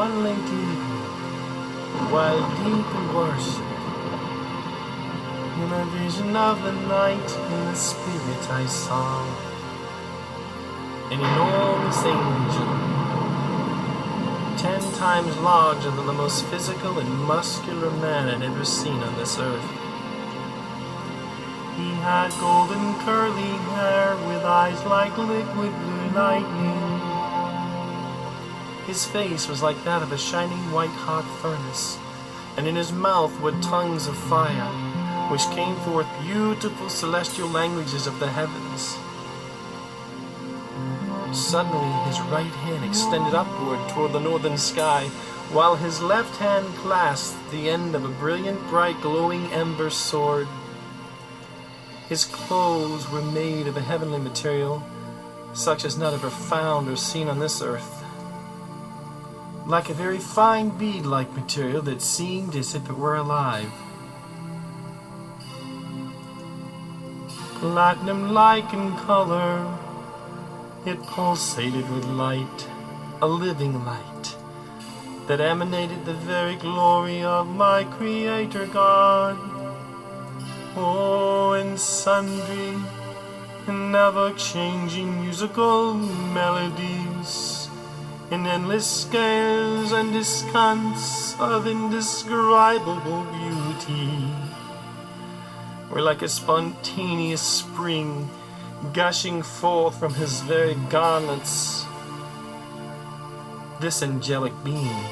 one late evening, while deep in worship, in a vision of the night, in the spirit I saw an enormous angel, 10 times larger than the most physical and muscular man I'd ever seen on this earth. He had golden curly hair with eyes like liquid blue lightning. His face was like that of a shining white-hot furnace, and in his mouth were tongues of fire, which came forth beautiful celestial languages of the heavens. Suddenly his right hand extended upward toward the northern sky, while his left hand clasped the end of a brilliant, bright, glowing ember sword. His clothes were made of a heavenly material, such as not ever found or seen on this earth, like a very fine bead-like material that seemed as if it were alive. Platinum-like in color, it pulsated with light, a living light, that emanated the very glory of my Creator God. Oh, and sundry and never-changing musical melodies, in endless scales and descants of indescribable beauty, were like a spontaneous spring gushing forth from his very garments. This angelic being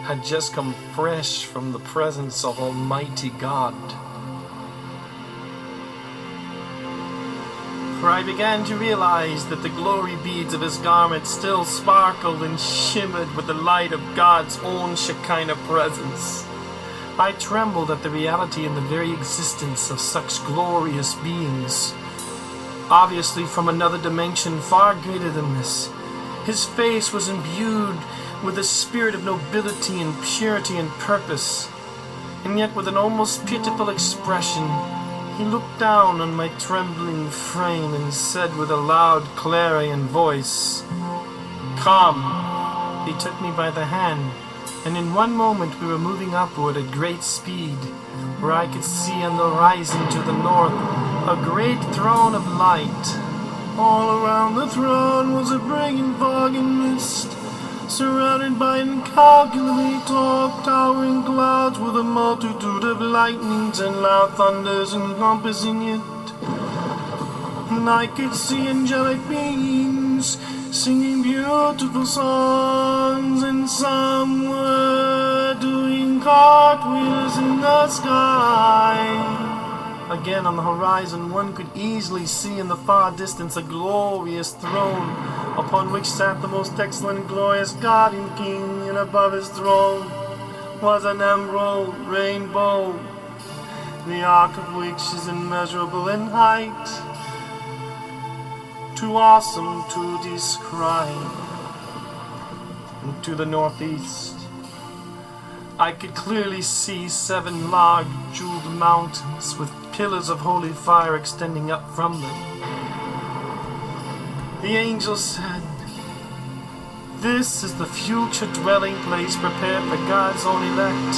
had just come fresh from the presence of Almighty God. For I began to realize that the glory beads of his garment still sparkled and shimmered with the light of God's own Shekinah presence. I trembled at the reality and the very existence of such glorious beings, obviously from another dimension far greater than this. His face was imbued with a spirit of nobility and purity and purpose, and yet with an almost pitiful expression, he looked down on my trembling frame and said with a loud, clarion voice, "Come." He took me by the hand, and in one moment we were moving upward at great speed, where I could see on the horizon to the north a great throne of light. All around the throne was a brilliant fog and mist, surrounded by incalculably tall towering clouds with a multitude of lightnings and loud thunders encompassing it. And I could see angelic beings singing beautiful songs, and some were doing cartwheels in the sky. Again on the horizon one could easily see in the far distance a glorious throne, upon which sat the most excellent and glorious God and King, and above his throne was an emerald rainbow, the arc of which is immeasurable in height, too awesome to describe. And to the northeast I could clearly see 7 large jeweled mountains with pillars of holy fire extending up from them. The angel said, "This is the future dwelling place prepared for God's own elect."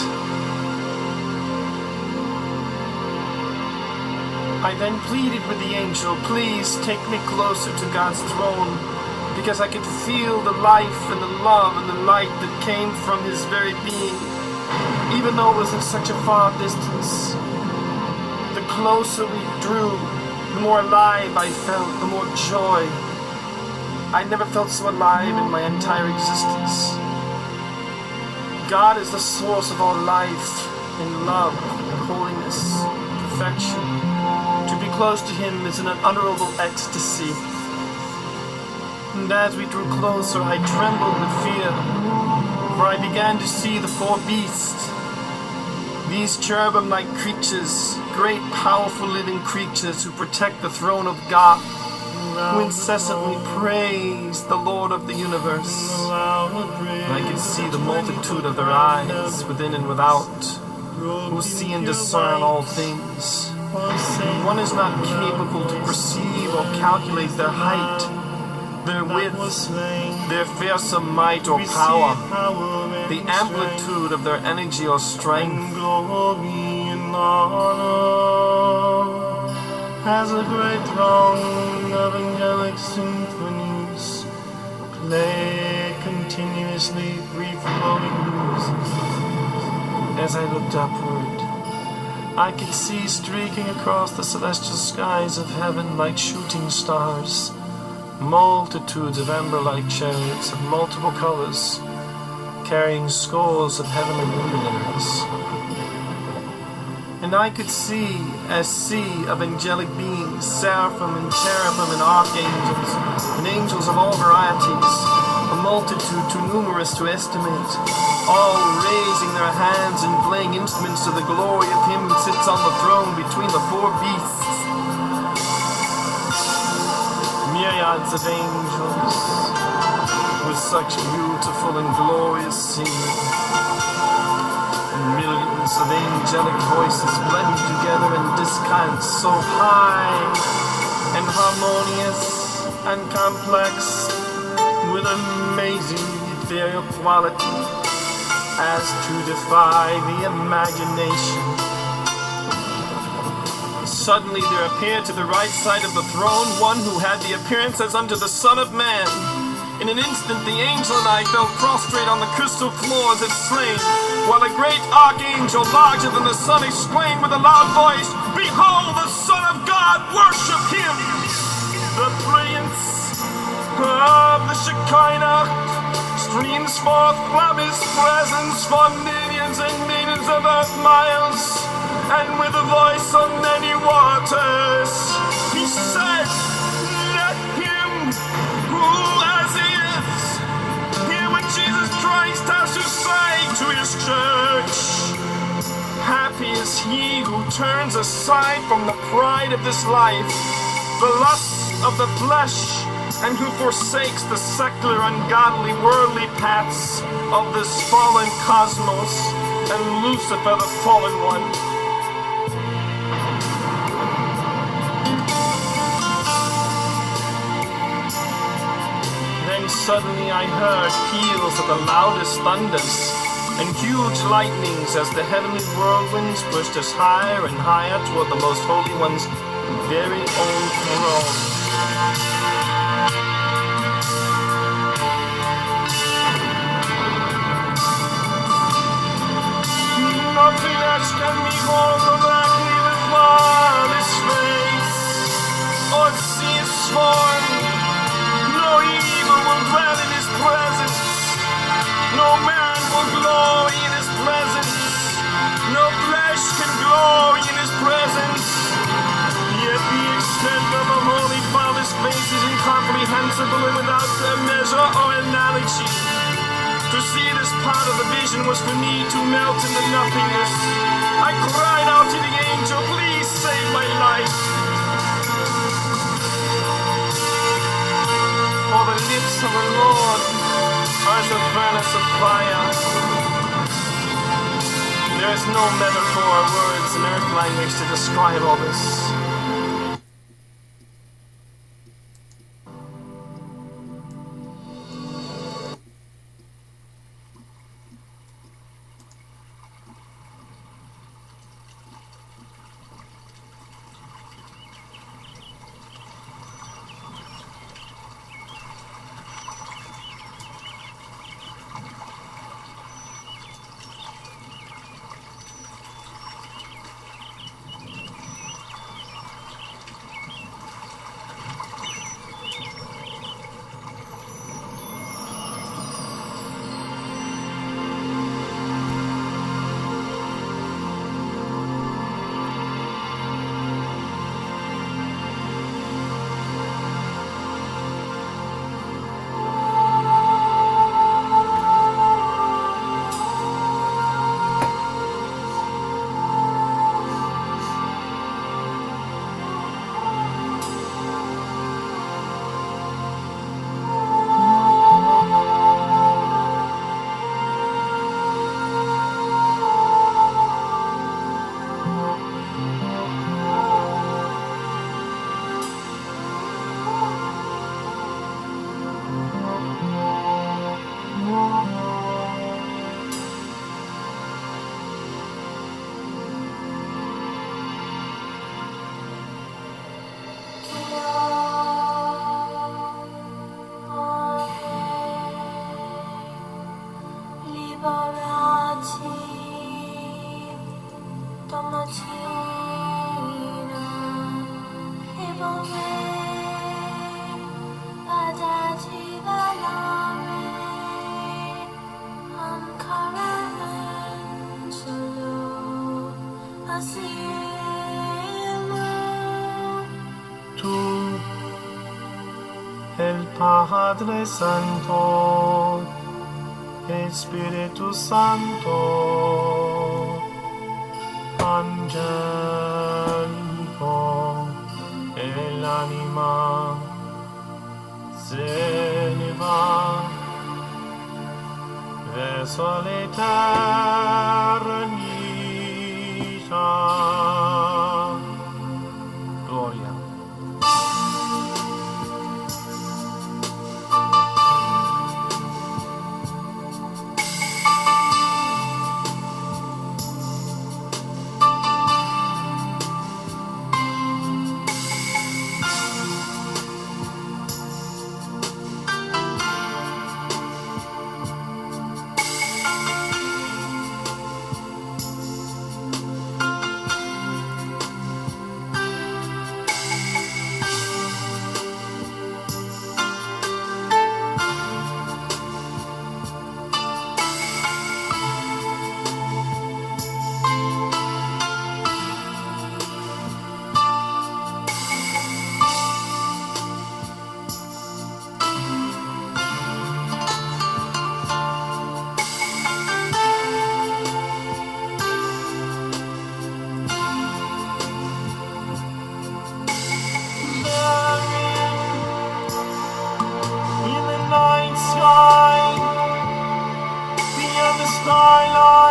I then pleaded with the angel, "Please take me closer to God's throne," because I could feel the life and the love and the light that came from his very being, even though it was in such a far distance. The closer we drew, the more alive I felt, the more joy. I never felt so alive in my entire existence. God is the source of all life and love and holiness, perfection. To be close to him is an unutterable ecstasy. And as we drew closer, I trembled with fear, for I began to see the 4 beasts. These cherubim-like creatures, great powerful living creatures who protect the throne of God, who incessantly praise the Lord of the universe. And I could see the multitude of their eyes, within and without, who see and discern all things. One is not capable to perceive or calculate their height, their width, slain. their fearsome might or Receive power, power the and amplitude of their energy or strength. and glory and honor, as a great throng of angelic symphonies play continuously free-flowing music. As I looked upward, I could see streaking across the celestial skies of heaven like shooting stars, multitudes of amber-like chariots of multiple colors, carrying scores of heavenly luminaries. And I could see a sea of angelic beings, seraphim and cherubim and archangels, and angels of all varieties, a multitude too numerous to estimate, all raising their hands and playing instruments to the glory of him who sits on the throne between the four beasts. Myriads of angels, with such beautiful and glorious singing, and millions of angelic voices blending together in discants so high and harmonious and complex, with amazing ethereal quality as to defy the imagination. Suddenly there appeared to the right side of the throne one who had the appearance as unto the Son of Man. In an instant the angel and I fell prostrate on the crystal floor as if slain, while a great archangel larger than the sun exclaimed with a loud voice, "Behold the Son of God, worship him!" The brilliance of the Shekinah streams forth from his presence for millions and millions of earth miles, and with a voice of many waters, he said, "Let him who as he is hear what Jesus Christ has to say to his church. Happy is he who turns aside from the pride of this life, the lusts of the flesh, and who forsakes the secular, ungodly, worldly paths of this fallen cosmos, and Lucifer, the fallen one." Then suddenly I heard peals of the loudest thunders, and huge lightnings as the heavenly whirlwinds pushed us higher and higher toward the Most Holy One's very own throne. Nothing else can behold directly before his face, or see his form. No evil will dwell in his presence. No man will glory in his presence. No flesh can glory in his presence. Yet the extent of the Holy Father's face is incomprehensible and without measure or analogy. To see this part of the vision was for me to melt into nothingness. I cried out to the angel, "Please save my life." For the lips of the Lord are as a furnace of fire. There is no metaphor or words in earth language to describe all this. Tú, el Padre Santo, Espíritu Santo, angelico, el anima se eleva verso l'eternità. Gloria. Sky, beyond the starlight.